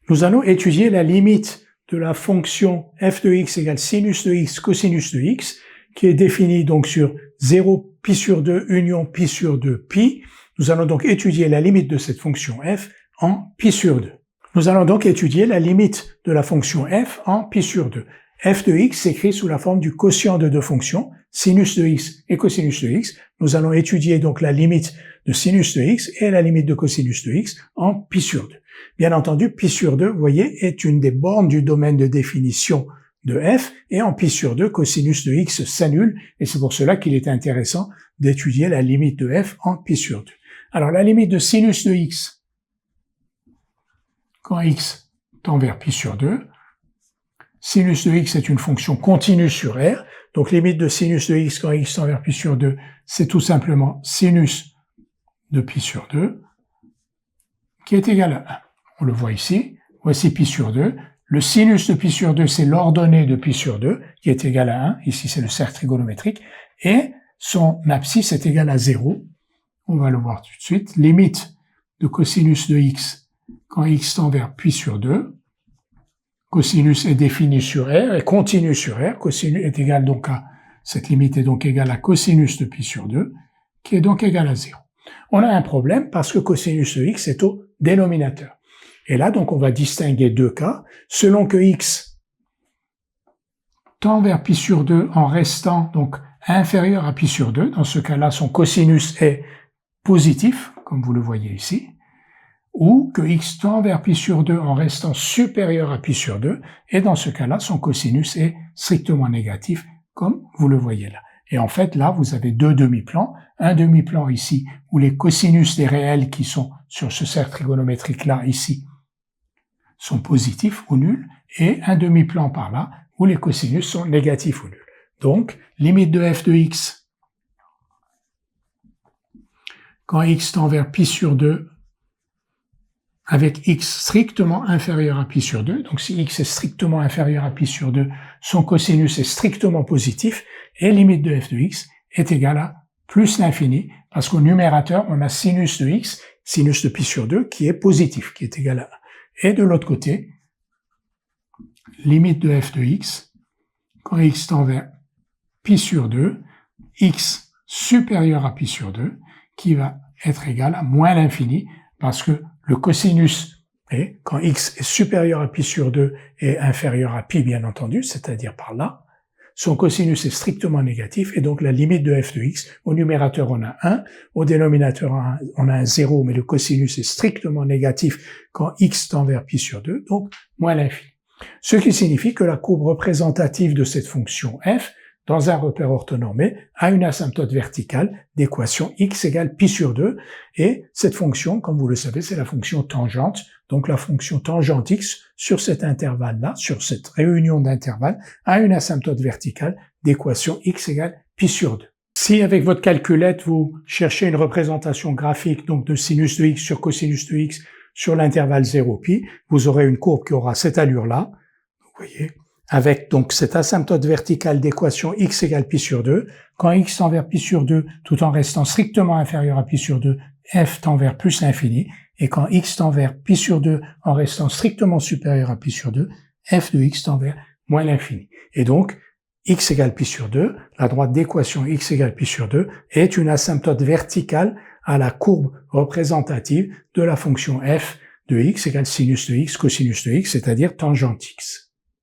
Nous allons étudier la limite de la fonction f de x égale sinus de x cosinus de x, qui est définie donc sur 0 pi sur 2 union pi sur 2 pi. Nous allons donc étudier la limite de cette fonction f en pi sur 2. Nous allons donc étudier la limite de la fonction f en pi sur 2. f de x s'écrit sous la forme du quotient de deux fonctions, sinus de x et cosinus de x. Nous allons étudier donc la limite de sinus de x et la limite de cosinus de x en pi sur 2. Bien entendu, pi sur 2, vous voyez, est une des bornes du domaine de définition de f, et en pi sur 2, cosinus de x s'annule, et c'est pour cela qu'il est intéressant d'étudier la limite de f en pi sur 2. Alors, la limite de sinus de x, quand x tend vers pi sur 2, sinus de x est une fonction continue sur R, donc limite de sinus de x quand x tend vers pi sur 2, c'est tout simplement sinus de pi sur 2, qui est égal à 1. On le voit ici, voici pi sur 2. Le sinus de pi sur 2, c'est l'ordonnée de pi sur 2, qui est égal à 1. Ici, c'est le cercle trigonométrique. Et son abscisse est égal à 0. On va le voir tout de suite. Limite de cosinus de x quand x tend vers pi sur 2. Cosinus est défini sur R et continue sur R. Cosinus est égal donc à, cette limite est donc égale à cosinus de pi sur 2, qui est donc égal à 0. On a un problème parce que cosinus de x est au dénominateur. Et là, donc, on va distinguer deux cas. Selon que x tend vers pi sur 2 en restant donc inférieur à pi sur 2, dans ce cas-là, son cosinus est positif, comme vous le voyez ici, ou que x tend vers pi sur 2 en restant supérieur à pi sur 2, et dans ce cas-là, son cosinus est strictement négatif, comme vous le voyez là. Et en fait, là, vous avez deux demi-plans. Un demi-plan ici, où les cosinus des réels qui sont sur ce cercle trigonométrique-là, ici, sont positifs ou nuls, et un demi-plan par là, où les cosinus sont négatifs ou nuls. Donc, limite de f de x, quand x tend vers pi sur 2, avec x strictement inférieur à pi sur 2, donc si x est strictement inférieur à pi sur 2, son cosinus est strictement positif, et limite de f de x est égale à plus l'infini, parce qu'au numérateur, on a sinus de x, sinus de pi sur 2, qui est positif, qui est égal à 1. Et de l'autre côté, limite de f de x, quand x tend vers pi sur 2, x supérieur à pi sur 2, qui va être égal à moins l'infini, parce que le cosinus est, quand x est supérieur à pi sur 2 et inférieur à pi, bien entendu, c'est-à-dire par là, son cosinus est strictement négatif, et donc la limite de f de x, au numérateur on a 1, au dénominateur on a un 0, mais le cosinus est strictement négatif quand x tend vers pi sur 2, donc moins l'infini. Ce qui signifie que la courbe représentative de cette fonction f, dans un repère orthonormé, a une asymptote verticale d'équation x égale pi sur 2, et cette fonction, comme vous le savez, c'est la fonction tangente, donc la fonction tangente x sur cet intervalle-là, sur cette réunion d'intervalles, a une asymptote verticale d'équation x égale pi sur 2. Si avec votre calculette, vous cherchez une représentation graphique donc de sinus de x sur cosinus de x sur l'intervalle 0 pi, vous aurez une courbe qui aura cette allure-là, vous voyez, avec donc cette asymptote verticale d'équation x égale pi sur 2. Quand x tend vers pi sur 2, tout en restant strictement inférieur à pi sur 2, f tend vers plus l'infini. Et quand x tend vers pi sur 2 en restant strictement supérieur à pi sur 2, f de x tend vers moins l'infini. Et donc, x égale pi sur 2, la droite d'équation x égale pi sur 2 est une asymptote verticale à la courbe représentative de la fonction f de x égale sinus de x, cosinus de x, c'est-à-dire tangente x.